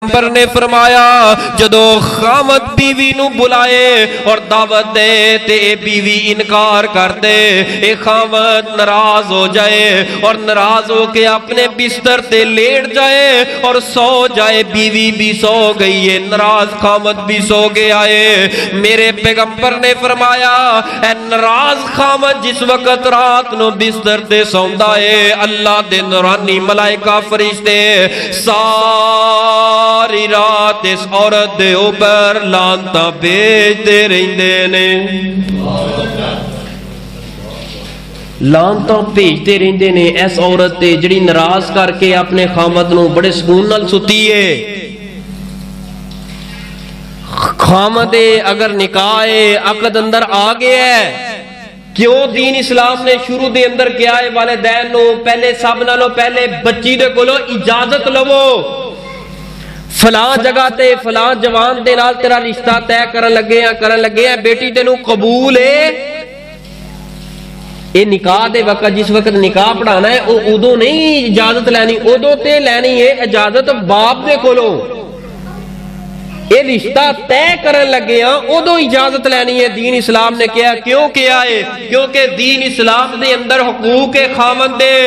پیغمبر نے فرمایا جدو خامد بیوی نو بلائے اور دعوت دے تے بیوی انکار کر دے، اے خامد ناراض ہو جائے اور ناراض ہو کے اپنے بستر تے لیٹ جائے اور سو جائے، بیوی بھی سو گئی ہے، ناراض خامد بھی سو گیا ہے۔ میرے پیغمبر نے فرمایا اے ناراض خامد جس وقت رات نو بستر تے سوندا ہے، اللہ دے نورانی ملائکہ فرشتے ساری رات اس عورت دے اوپر لعنتاں بھیجدے رہندے نے، لعنتاں بھیجدے رہندے نے اس عورت تے جڑی ناراض کر کے اپنے خامد نو بڑے سکون نال ستی ہے۔ خامد اگر نکاح عقد اندر آ گیا ہے، کیوں دین اسلام نے شروع دے اندر کیا ہے والدین نو پہلے سب نالوں پہلے بچی دے کولو اجازت لو، فلاں جگہ تے فلاں جوان دے نال تیرا رشتہ طے کرن لگے ہیں بیٹی تینو قبول ہے۔ اے نکاح دے وقت جس وقت نکاح پڑھانا ہے او ادو نہیں اجازت لینی، ادو تے لینی ہے اجازت باپ دے کولو، اے رشتہ طے کرن لگے ہاں ادو اجازت لینی ہے۔ دین اسلام نے کیا کیوں کیا ہے؟ کیونکہ دین اسلام دے اندر حقوق خامند دے